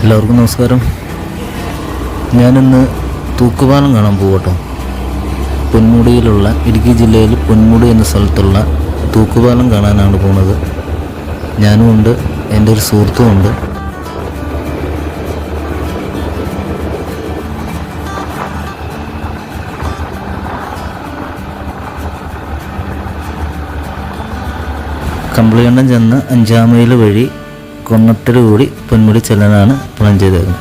എല്ലാവർക്കും നമസ്കാരം. ഞാനിന്ന് തൂക്കുപാലം കാണാൻ പോകട്ടോ. പൊന്മുടിയിലുള്ള ഇടുക്കി ജില്ലയിൽ പൊന്മുടി എന്ന സ്ഥലത്തുള്ള തൂക്കുപാലം കാണാനാണ് പോകുന്നത്. ഞാനും ഉണ്ട്, എൻ്റെ ഒരു സുഹൃത്തും ഉണ്ട്. കമ്പിളികണ്ടം ചെന്ന് 5-ാം മൈൽ വഴി കൊന്നത്തല് കൂടി പൊന്മുടി ചെല്ലാനാണ് പ്ലാൻ ചെയ്തത്.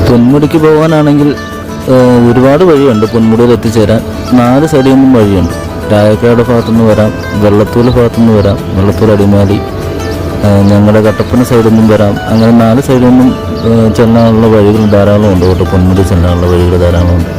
പൊന്മുടിക്ക് പോകാനാണെങ്കിൽ ഒരുപാട് വഴിയുണ്ട്. പൊന്മുടിയിൽ എത്തിച്ചേരാൻ 4 സൈഡിൽ നിന്നും വഴിയുണ്ട്. രായക്കാട് ഭാഗത്തുനിന്ന് വരാം, വെള്ളത്തൂൽ ഭാഗത്തുനിന്ന് വരാം, വെള്ളത്തൂൽ അടിമാലി, ഞങ്ങളുടെ കട്ടപ്പന സൈഡിൽ നിന്നും വരാം. അങ്ങനെ 4 സൈഡിൽ നിന്നും ചെല്ലാനുള്ള വഴികൾ ധാരാളം ഉണ്ട് കേട്ടോ. പൊന്മുടി ചെല്ലാനുള്ള വഴികൾ ധാരാളമുണ്ട്.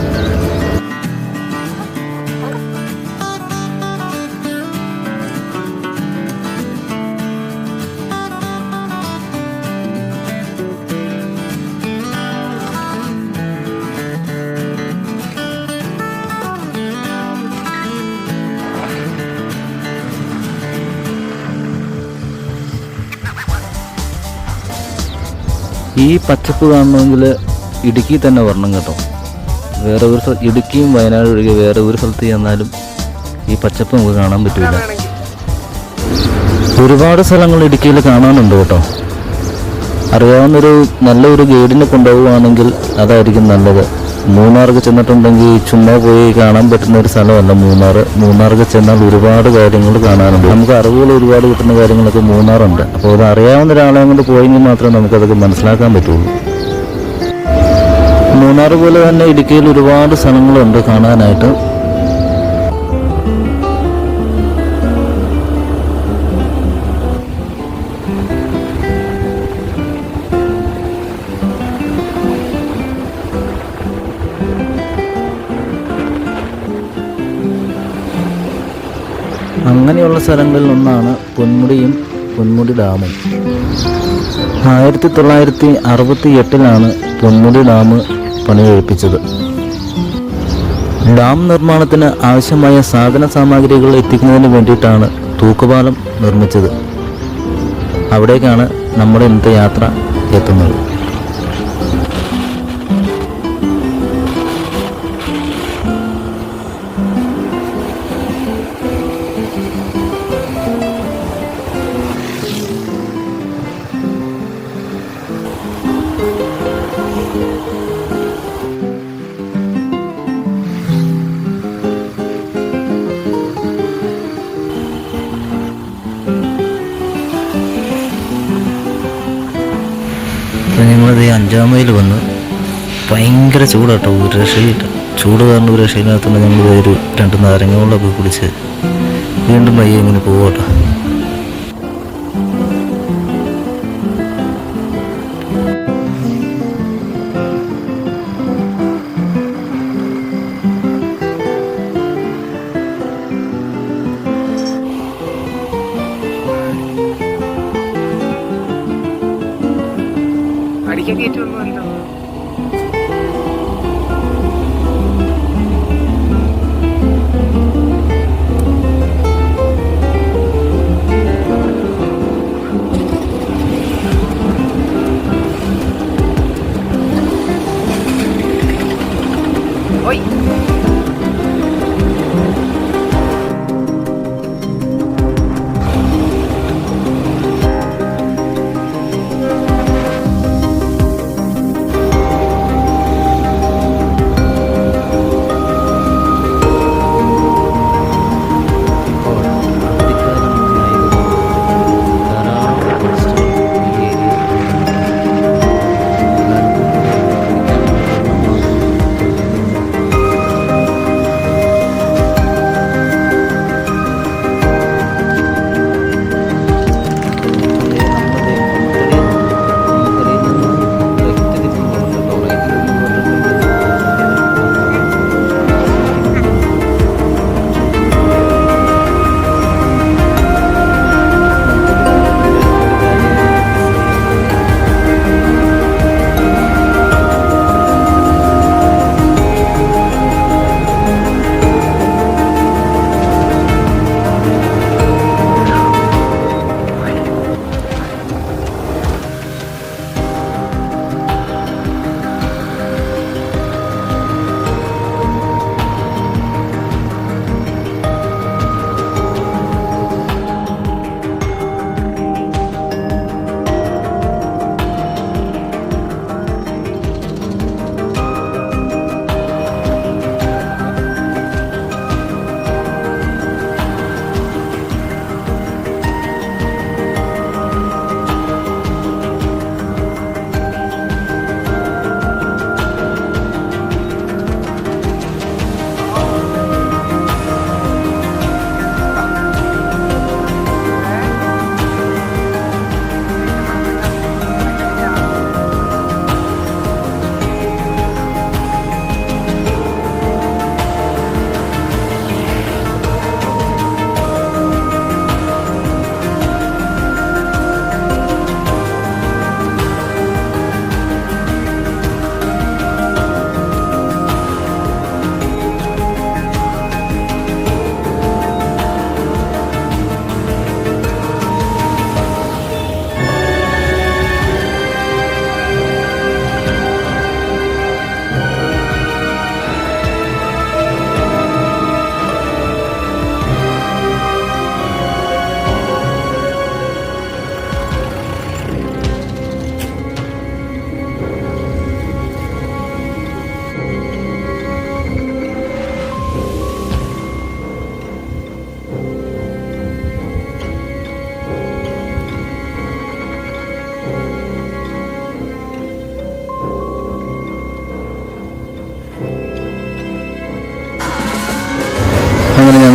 ഈ പച്ചപ്പ് കാണണമെങ്കിൽ ഇടുക്കി തന്നെ വരണം കേട്ടോ. വേറെ ഒരു ഇടുക്കിയും വയനാട് ഒഴികെ വേറെ ഒരു സ്ഥലത്ത് ചെന്നാലും ഈ പച്ചപ്പ് നമുക്ക് കാണാൻ പറ്റില്ല. ഒരുപാട് സ്ഥലങ്ങൾ ഇടുക്കിയിൽ കാണാനുണ്ട് കേട്ടോ. അറിയാവുന്നൊരു നല്ലൊരു ഗൈഡിനെ കൊണ്ടുപോവുകയാണെങ്കിൽ അതായിരിക്കും നല്ലത്. മൂന്നാർക്ക് ചെന്നിട്ടുണ്ടെങ്കിൽ ചുമ്മാ പോയി കാണാൻ പറ്റുന്ന ഒരു സ്ഥലമല്ല മൂന്നാർക്ക് ചെന്നാൽ ഒരുപാട് കാര്യങ്ങൾ കാണാനുണ്ട്. നമുക്ക് അറിവുകൾ ഒരുപാട് കിട്ടുന്ന കാര്യങ്ങളൊക്കെ മൂന്നാറുണ്ട്. അപ്പോൾ അത് അറിയാവുന്ന ഒരാളെ കൊണ്ട് പോയെങ്കിൽ മാത്രമേ നമുക്കതൊക്കെ മനസ്സിലാക്കാൻ പറ്റുള്ളൂ. മൂന്നാർ പോലെ തന്നെ ഇടുക്കിയിൽ ഒരുപാട് സ്ഥലങ്ങളുണ്ട് കാണാനായിട്ട്. അങ്ങനെയുള്ള സ്ഥലങ്ങളിൽ ഒന്നാണ് പൊന്മുടിയും പൊന്മുടി ഡാമും. 1968 പൊന്മുടി ഡാം പണി കഴിപ്പിച്ചത്. ഡാം നിർമ്മാണത്തിന് ആവശ്യമായ സാധന സാമഗ്രികൾ എത്തിക്കുന്നതിന് വേണ്ടിയിട്ടാണ് തൂക്കുപാലം നിർമ്മിച്ചത്. അവിടേക്കാണ് നമ്മുടെ ഇന്നത്തെ യാത്ര എത്തുന്നത്. ഞങ്ങളത് 5-ാം മൈൽ വന്ന് ഭയങ്കര ചൂടാട്ടോ. ഒരു രക്ഷയില്ല. ചൂട് കാരണം ഒരു രക്ഷയില്ലാത്തതുകൊണ്ട് ഞങ്ങൾ ഒരു 2 നാരങ്ങ വെള്ളമൊക്കെ കുടിച്ച് വീണ്ടും പയ്യെ ഇങ്ങനെ പോകട്ടോ.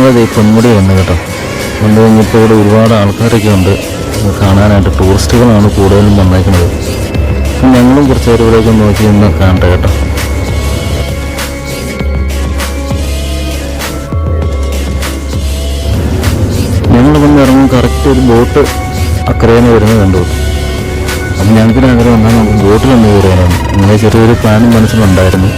ഞങ്ങളിത് പൊന്മുടി വന്നു കേട്ടോ. വന്നു കഴിഞ്ഞപ്പോൾ ഇവിടെ ഒരുപാട് ആൾക്കാരൊക്കെ ഉണ്ട് കാണാനായിട്ട്. ടൂറിസ്റ്റുകളാണ് കൂടുതലും വന്നേക്കുന്നത്. ഞങ്ങളും കുറച്ച് നേരം ഇവിടെയൊക്കെ നോക്കി നിന്ന് കാണട്ടെ കേട്ടോ. ഞങ്ങൾ വന്ന് ഇറങ്ങും കറക്റ്റ് ഒരു ബോട്ട് അക്കരേന്ന് വരുന്നത് കണ്ടു. അപ്പം ഞങ്ങൾക്ക് ആഗ്രഹം വന്നാൽ നമുക്ക് ബോട്ടിലൊന്ന് കയറാനാണ്. അങ്ങനെ ചെറിയൊരു പ്ലാനും മനസ്സിലുണ്ടായിരുന്നു.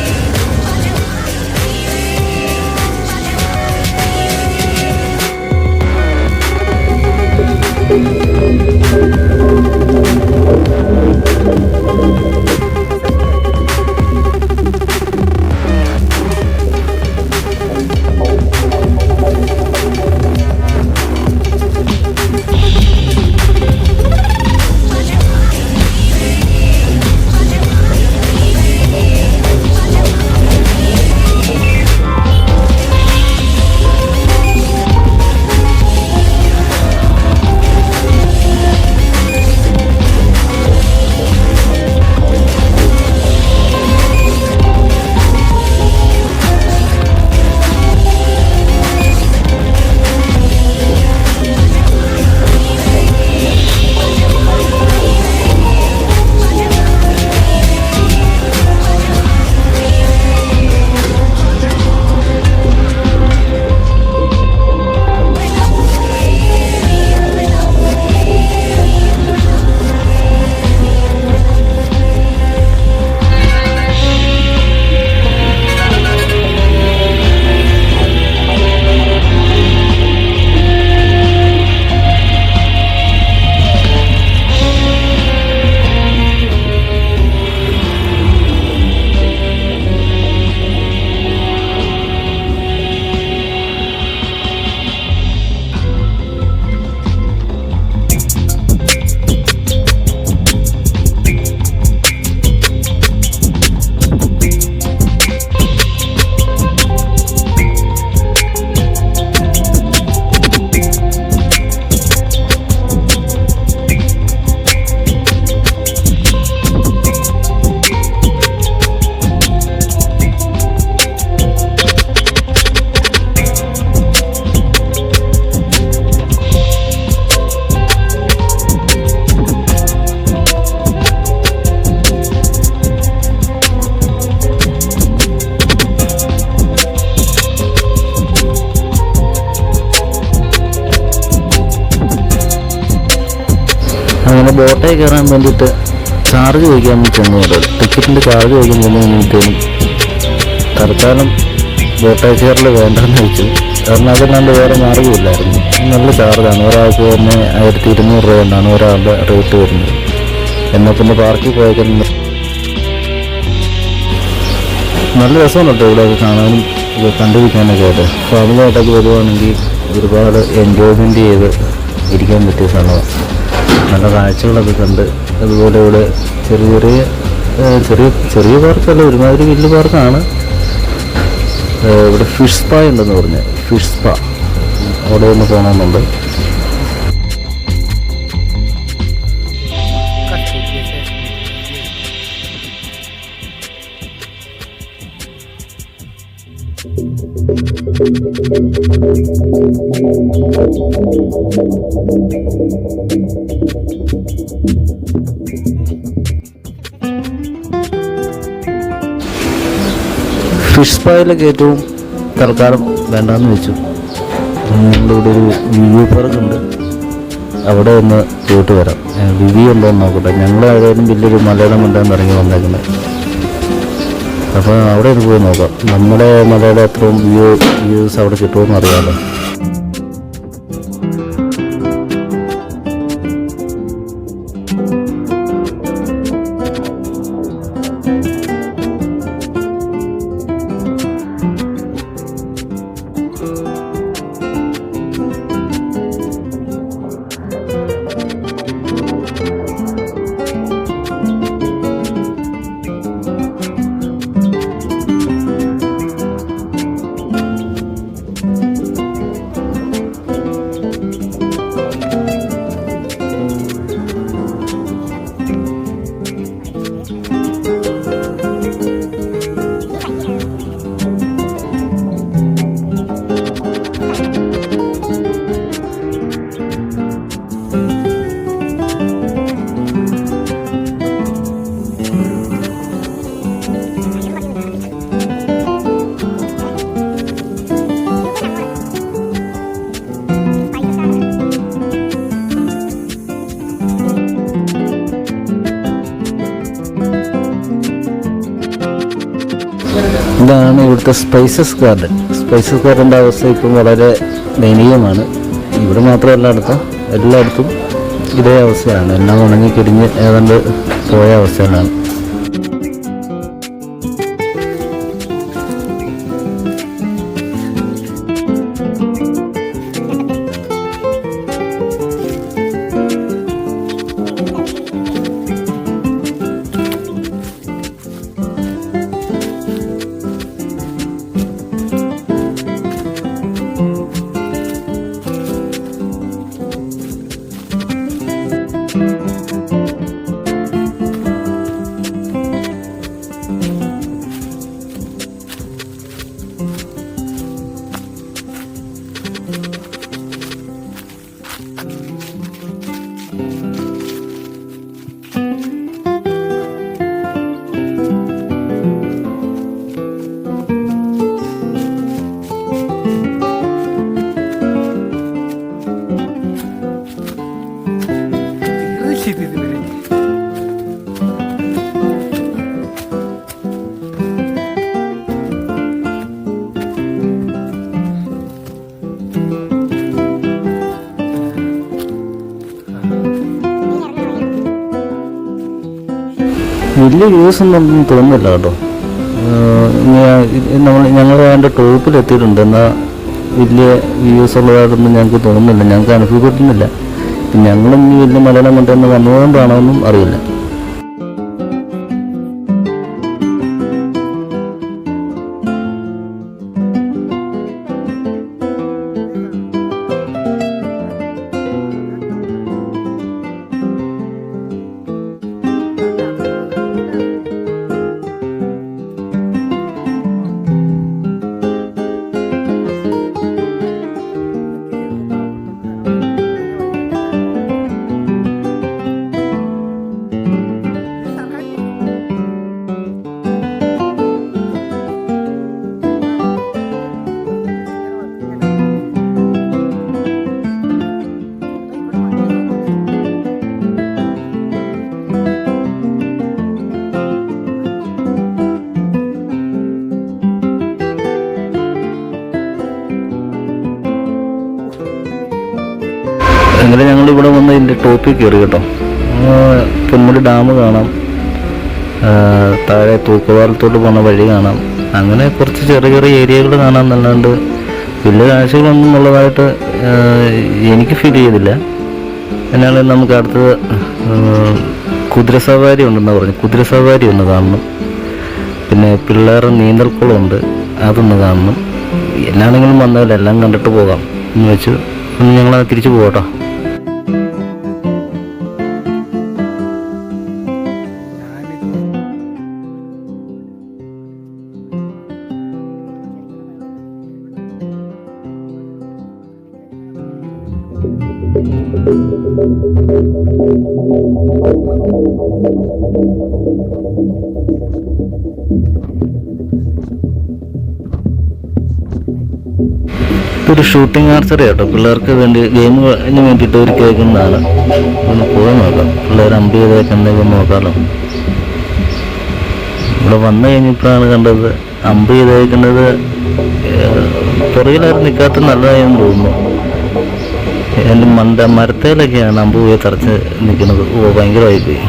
അങ്ങനെ ബോട്ടിൽ കയറാൻ വേണ്ടിയിട്ട് ചാർജ് ചോദിക്കാൻ ചെന്നു. ടിക്കറ്റിൻ്റെ ചാർജ് ചോദിക്കാൻ ചെന്നപ്പോഴത്തേനും തൽക്കാലം ബോട്ടിൽ കയറൽ വേണ്ടെന്ന് വെച്ചു. കാരണം അതല്ലാണ്ട് വേറെ മാർഗ്ഗമില്ലായിരുന്നു. നല്ല ചാർജാണ്. ഒരാൾക്ക് തന്നെ 1200 രൂപ കൊണ്ടാണ് ഒരാളുടെ റേറ്റ് വരുന്നത്. എന്നാൽ പിന്നെ പാർക്കിൽ പോയേക്കാൻ നല്ല രസമാണ് കേട്ടോ ഇവിടെയൊക്കെ കാണാനും കണ്ടിരിക്കാനൊക്കെ ആയിട്ട്. ഫാമിലിയായിട്ടൊക്കെ വരുവാണെങ്കിൽ ഒരുപാട് എൻജോയ്മെൻറ്റ് ചെയ്ത് ഇരിക്കാൻ പറ്റിയ സ്ഥലമാണ്. നല്ല കാഴ്ചകളൊക്കെ കണ്ട് അതുപോലെ ഇവിടെ ചെറിയ പാർക്കല്ല, ഒരുമാതിരി വലിയ പാർക്കാണ്. ഇവിടെ ഫിഷ് സ്പാ ഉണ്ടെന്ന് പറഞ്ഞ്, ഫിഷ് സ്പാ അവിടെ ഒന്ന് പോകണമെന്നുണ്ട്. ഫിഷ് സ്പായിലൊക്കെ ഏറ്റവും തൽക്കാലം വേണ്ടാന്ന് വെച്ചു. ഞങ്ങളിവിടെ ഒരു വ്യൂ പാർക്കുണ്ട്, അവിടെ ഒന്ന് പോയിട്ട് വരാം. വ്യൂ ഉണ്ടോ എന്ന് നോക്കട്ടെ. ഞങ്ങൾ ഏതായാലും വലിയൊരു മലയുടെ മുണ്ടാന്ന് ഇറങ്ങി വന്നേക്കുന്നത്. അപ്പോൾ അവിടെ ഒന്ന് പോയി നോക്കാം. നമ്മുടെ മലയുടെ അത്രയും വ്യൂസ് അവിടെ കിട്ടുമെന്ന് അറിയാമല്ലോ. ഇതാണ് ഇവിടുത്തെ സ്പൈസസ് ഗാർഡൻ. സ്പൈസസ് ഗാർഡൻ്റെ അവസ്ഥ ഇപ്പം വളരെ ദയനീയമാണ്. ഇവിടെ മാത്രമല്ല എല്ലായിടത്തും ഇതേ അവസ്ഥയാണ്. എല്ലാം ഉണങ്ങിക്കിടിഞ്ഞ് ഏതാണ്ട് പോയ അവസ്ഥയിലാണ്. വലിയ യൂസ് ഒന്നും തോന്നുന്നില്ല കേട്ടോ. ഞങ്ങൾ അതിൻ്റെ ടോപ്പിലെത്തിയിട്ടുണ്ട്, എന്നാൽ വലിയ വ്യൂസ് ഉള്ളതായിട്ടൊന്നും ഞങ്ങൾക്ക് തോന്നുന്നില്ല, ഞങ്ങൾക്ക് അനുഭവപ്പെടുന്നില്ല. ഞങ്ങളും ഈ വലിയ മലയാളം കൊണ്ടുതന്നെ വന്നതുകൊണ്ടാണോ എന്നും അറിയില്ല. അങ്ങനെ ഞങ്ങളിവിടെ വന്ന് ഇതിൻ്റെ ടോപ്പിൽ കയറി കേട്ടോ. പൊന്മുടി ഡാം കാണാം, താഴെ തൂക്കുപാലത്തോട്ട് പോകുന്ന വഴി കാണാം. അങ്ങനെ കുറച്ച് ചെറിയ ചെറിയ ഏരിയകൾ കാണാൻ നല്ലാണ്ട് വലിയ കാഴ്ചകളൊന്നും ഉള്ളതായിട്ട് എനിക്ക് ഫീൽ ചെയ്തില്ല. എന്നാലും നമുക്ക് അടുത്തത് കുതിരസവാരി ഉണ്ടെന്ന് പറഞ്ഞു. കുതിരസവാരി ഒന്ന് കാണണം, പിന്നെ പിള്ളേരുടെ നീന്തൽക്കുളമുണ്ട്, അതൊന്ന് കാണണം. എന്നാണെങ്കിലും വന്നാലും എല്ലാം കണ്ടിട്ട് പോകാം എന്ന് വെച്ച് ഞങ്ങൾ തിരിച്ചു പോകട്ടോ. ഇതൊരു ഷൂട്ടിംഗ് ആർച്ചറി കേട്ടോ, പിള്ളേർക്ക് വേണ്ടി ഗെയിമിന് വേണ്ടിയിട്ട് ഒരു കേൾക്കുന്നതാണ്. ഒന്ന് പോയി നോക്കാം, പിള്ളേർ അമ്പ് ചെയ്തേക്കെന്തെങ്കിലും നോക്കാമല്ലോ. ഇവിടെ വന്നു കഴിഞ്ഞപ്പോഴാണ് കണ്ടത് അമ്പ് ചെയ്തേക്കുന്നത് പുറകിലാരും നിൽക്കാത്ത നല്ലതായെന്ന് തോന്നുന്നു. എൻ്റെ മരത്തേലൊക്കെയാണ് അമ്പ് പോയി തറച്ച് നിൽക്കുന്നത്. ഭയങ്കരമായി പോയി.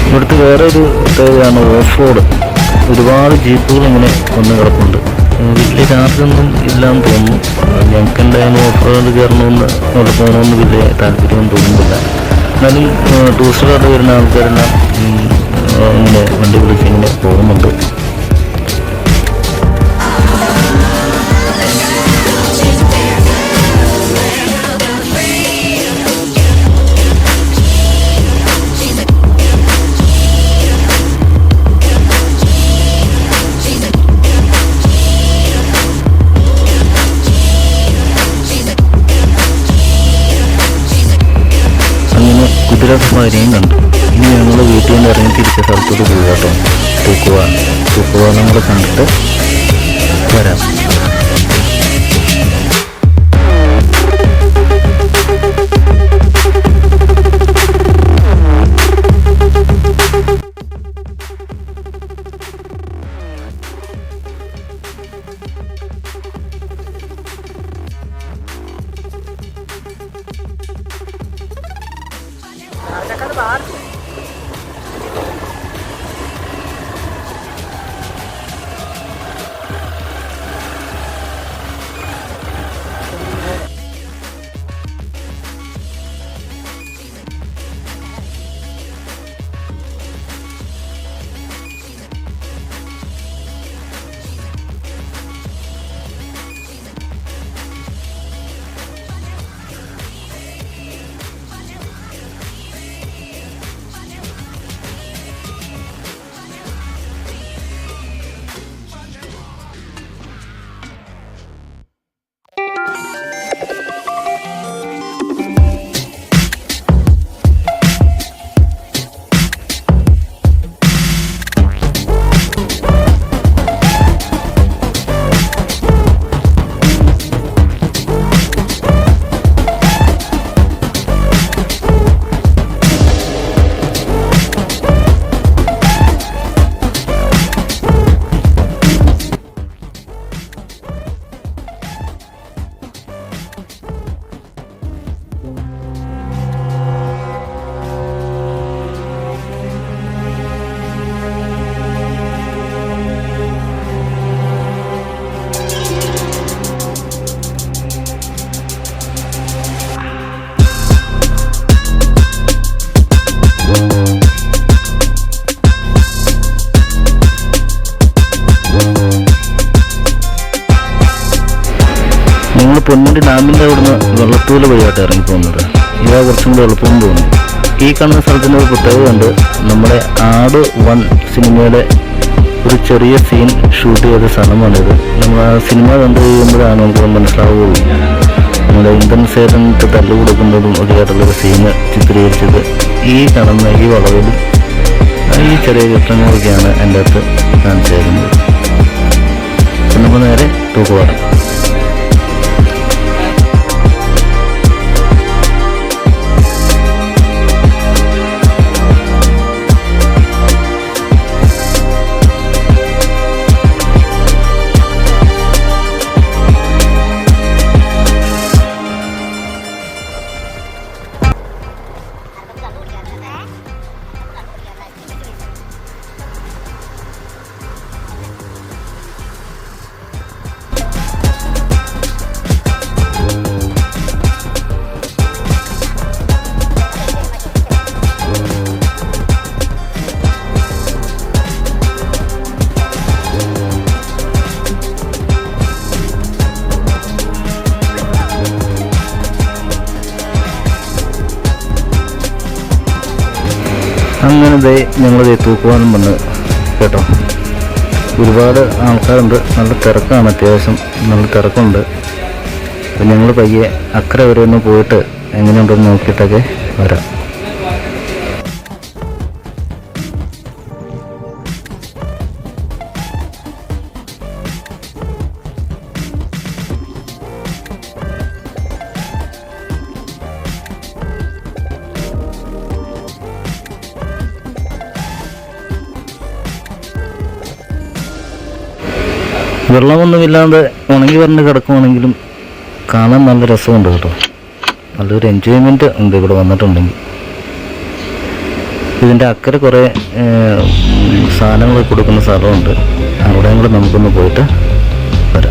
ഇവിടുത്തെ വേറെ ഒരു പ്രത്യേകതയാണ് ഓഫ് റോഡ്. ഒരുപാട് ജീപ്പുകൾ ഇങ്ങനെ വന്ന് കിടപ്പുണ്ട്. വലിയ ചാർജൊന്നും ഇല്ലാന്ന് തോന്നുന്നു. ഞങ്ങൾക്ക് എന്തായാലും ഓഫറുകൾ കയറണമെന്ന് അവിടെ പോകണമെന്ന് വലിയ താല്പര്യമൊന്നും തോന്നുന്നില്ല. എന്നാലും ടൂറിസ്റ്റുകാരുടെ വരുന്ന ആൾക്കാരെല്ലാം ഇങ്ങനെ വണ്ടി വിളിച്ച് ഇങ്ങനെ പോകുന്നുണ്ട്. കുതിര സഫാരിയും കണ്ടു. ഇനി ഞങ്ങൾ വീട്ടിൽ നിന്ന് ഇറങ്ങി തിരിച്ച സ്ഥലത്തോട്ട് പോകുക കേട്ടോ. തൂക്കുപാലം കൂടെ കണ്ടിട്ട് വരാം. പൊന്മുടി ഡാമിൻ്റെ അവിടുന്ന് വെള്ളത്തൂല് വഴിയായിട്ട് ഇറങ്ങിപ്പോകുന്നത്. ഇതാ കുറച്ചും കൂടി എളുപ്പമെന്ന് തോന്നുന്നു. ഈ കാണുന്ന സ്ഥലത്തിൻ്റെ ഒരു പ്രത്യേകതയുണ്ട്. നമ്മുടെ ആട് 1 സിനിമയുടെ ഒരു ചെറിയ സീൻ ഷൂട്ട് ചെയ്ത സ്ഥലമാണിത്. നമ്മൾ ആ സിനിമ കണ്ടു കഴിയുമ്പോഴാണ് നമുക്ക് മനസ്സിലാവുകയുള്ളൂ. നമ്മുടെ ഇന്ദ്രൻസേനത്ത് തല്ലു കൊടുക്കുന്നതും ഒക്കെ ആയിട്ടുള്ളൊരു സീന് ചിത്രീകരിച്ചത് ഈ കാണുന്ന ഈ വളവിൽ ഈ ചെറിയ ചിത്രങ്ങളൊക്കെയാണ് എൻ്റെ അകത്ത് കാണിച്ചേക്കുന്നത്. നമ്മൾ നേരെ തൂക്കുപാലം. അങ്ങനെ ഞങ്ങൾ തൂക്കുപാലം വന്ന് കേട്ടോ. ഒരുപാട് ആൾക്കാരുണ്ട്, നല്ല തിരക്കാണ്, അത്യാവശ്യം നല്ല തിരക്കുണ്ട്. അപ്പം ഞങ്ങൾ പയ്യെ അക്കരെ വരെ ഒന്ന് പോയിട്ട് എങ്ങനെയുണ്ടെന്ന് നോക്കിയിട്ടൊക്കെ വരാം. വെള്ളമൊന്നുമില്ലാതെ ഉണങ്ങി പറഞ്ഞ് കിടക്കുവാണെങ്കിലും കാണാൻ നല്ല രസമുണ്ട് കേട്ടോ. നല്ലൊരു എൻജോയ്മെൻറ്റ് ഉണ്ട് ഇവിടെ വന്നിട്ടുണ്ടെങ്കിൽ. ഇതിൻ്റെ അക്കരെ കുറേ സാധനങ്ങൾ കൊടുക്കുന്ന സ്ഥലമുണ്ട്. അവിടെ കൂടെ നമുക്കൊന്ന് പോയിട്ട് വരാം.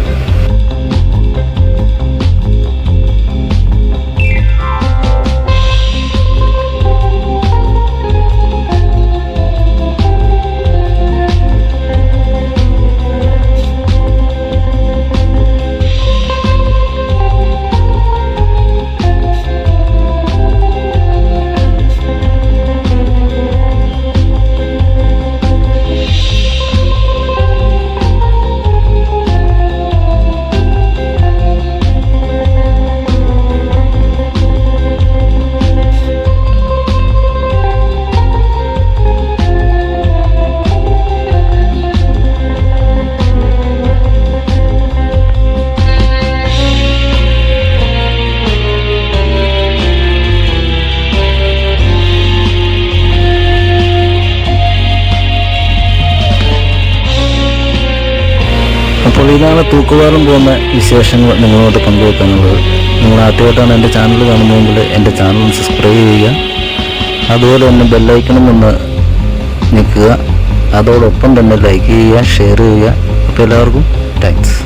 അപ്പോൾ ഇതാണ് തൂക്കുപാലം പോകുന്ന വിശേഷങ്ങൾ നിങ്ങളോട് പങ്കുവെക്കാനുള്ളത്. നിങ്ങൾ ആദ്യമായിട്ടാണ് എൻ്റെ ചാനൽ കാണുന്നതെങ്കിൽ എൻ്റെ ചാനൽ സബ്സ്ക്രൈബ് ചെയ്യുക. അതുപോലെ തന്നെ ബെല്ലൈക്കണും ഒന്ന് നിൽക്കുക. അതോടൊപ്പം തന്നെ ലൈക്ക് ചെയ്യുക, ഷെയർ ചെയ്യുക. അപ്പോൾ എല്ലാവർക്കും താങ്ക്സ്.